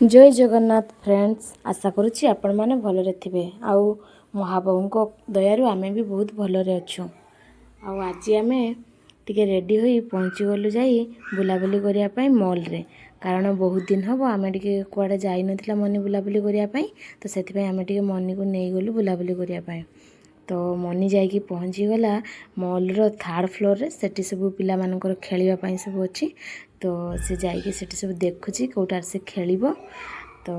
जय जगन्नाथ फ्रेंड्स। आशा करुच्ची आपण मैंने भलरे थे आउ महाप्रभु दयारू आमे भी बहुत भलरे अच्छु। आज आम टे रेडी हो पहुँची गलु जा बुलाबुली करने मॉल रे, कारण बहुत दिन हम आम टे कुआड़े जाई नथिला मनी बुलाबुली करने, तो से आम टे मनी को नहीं गलु बुलाबुली करने। तो मनी जाकि पहुँची गला मॉल रो थर्ड फ्लोर रे, सेठी सब पिला मानकर खेलिया सब अच्छी। तो से जाकि सेठी सब देखुची कौटार से खेलिबो। तो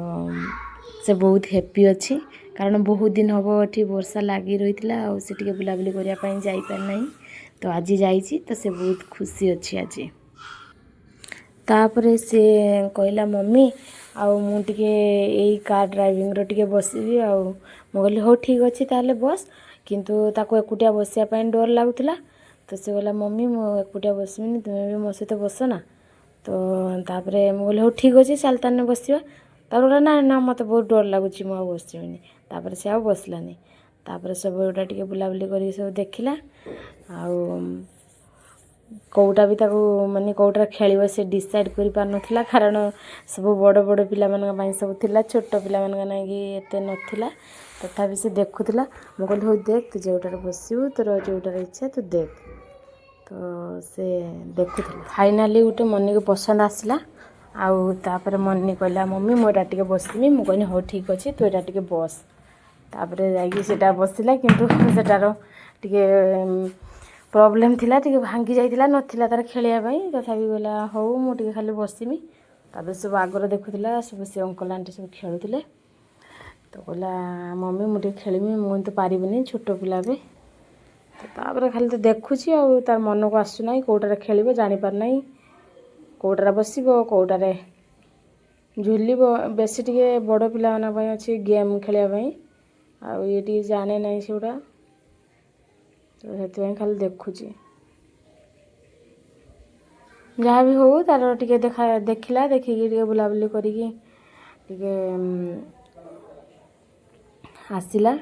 से बहुत हैप्पी अच्छी, कारण बहुत दिन हम ये वर्षा लगी रही है से टे बुलाबुली करने जापार ना। तो आज जाइए तो से बहुत खुशी अच्छी। आज तापर से कहला मम्मी आउ मुझे यही कार ड्राइविंग रो टिके बसबी आ कहली हो ठीक अच्छे ताले बस, किंतु ताको एकुटिया बसापी डर लगुला। तो से कहला मम्मी मु एकुटिया बसबिनी तुम्हें भी मो सहित बस ना। तो तापर मुझे हो ठीक अच्छे चल ताने बसवा। तापर ना ना मत बहुत डर लगुच मुझे बसबिनी। तापर से आ बसलानी। तापर सब गोटा टिके बुलाबुली कर सब देखला कौटा भी ताको माने कौटा खेल से डिसाइड कर पार नथिला, कारण सब बड़ बड़ पिला मन सब थिला, छोट पिला मन कि एते नथिला। तथापि से देखुला मु कहली हो देख तू जोटार बसबू तोर जोटार इच्छा तू देख। तो से देखुला फाइनाली गोटे मनी को पसंद आसला। तापर मनी कहला मम्मी मोटा टिके बसमी, मु कहनी हो ठीक अच्छे तू एटा टिके बस। तापर जाकि सेटा बसला, किंतु सेटार टिके प्रॉब्लम थिला, टिके भांगी जाइतिला नथिला तार खेलिया पई। तथापि कहला हो मु टिके खाली बसमी। तापर सब आगर देखुला सब से अंकल आंटी सब खेलुले। तो कहला मम्मी मुझे खेलमी मुझे तो पारिबनी छोट पिला भी। तो तापर खाली तो देखुची आ तार मन को आसुना कौटार खेल जानी पार ना, कौटार बसब कौटार झुल बेसी टे बड़ पिला अच्छे गेम खेलने ये जाने ना से गुड़ा। तो से खाली देखुची जहाँ भी हो तार टिके देखला देखिकी टे बुलाबुली करिकी टिके आसिला।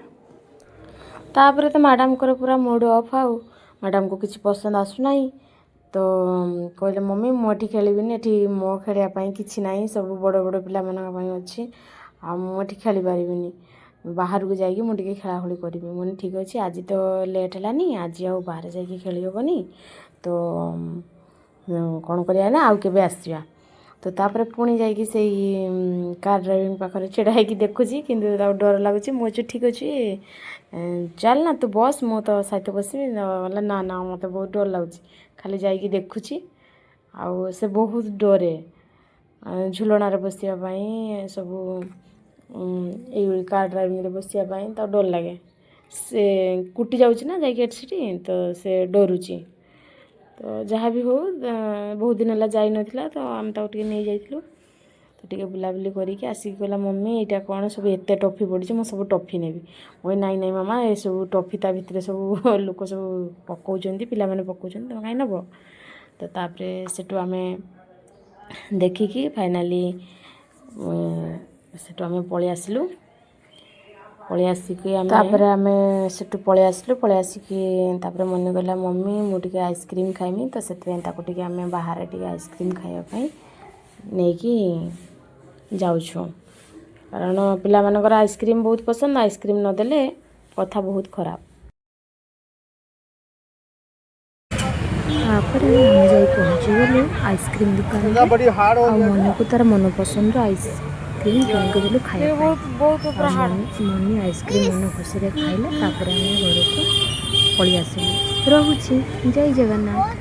तापर तो मैडम को पूरा मूड ऑफ आउ मैडम को किसी पसंद आसुना। तो कहले मम्मी मुझे खेलबिनी ये मो खेलवाई कि ना, सब बड़ बड़ पिला मान अच्छी मुझे खेली पारिनी, बाहर को जाकि मुझे खेलाखोली करी। मुझे ठीक अच्छे आज तो लेट है आज आ बाहर जाकि खेली हेनी। तो कौन करिया ना आउ केबे आसिया। तो तापर पुणी जाकि से कार ड्राइविंग पाखे छेड़ा होगी देखुची, किंतु डर लगुच। मुझे ठीक अच्छे चल ना तू बस मु तो सहित बसबी। ना ना मत बहुत डर लगुच, खाली जाकि देखुची आउ से बहुत डरे झुलणार बसापी सब ये कार ड्राइविंग रे बसापी तो डर लगे से कुटी जाऊँ ना जाकि एटी। तो से डरुची। तो जहाँ भी हो बहुत दिन है जाई नथिला, तो आम ताके नहीं जाइलु। तो टिके बुलाबुली करिकी आसिक कहला मम्मी यहाँ कौन सब एत टफी पड़ी मुझे सब टफी नेबी। मुझे नाई नाई मामा ये सब टफी ता भितर सब लोक सब पकाउछन्ती पिला माने पकाउछन्ती तमे काई नब। तो तापर सेटू आम देखिकी फाइनाली सेटू आम पलि आसिलु। पलि आसिकी तापर आम सेटू पलि आसिलु। पलि आसिकी तापर मनी कहला मम्मी मु टिके आइसक्रीम खाइमी। तो से टिके आम बाहर टिके आइसक्रीम खाइबा नहीं कि जाऊँ, कारण पिला मानकर आइसक्रीम बहुत पसंद, आइसक्रीम नदेले कथा बहुत खराब। तापर आम जा पहुँची गलु आइसक्रीम दुकान मन को तार मन पसंद आइसक्रीम किनिक देलु खाइबा। मनी आइसक्रीम मन खुशी खाइला। तापर आम घर को पलि आसिलु। रहुछि जय जगन्नाथ।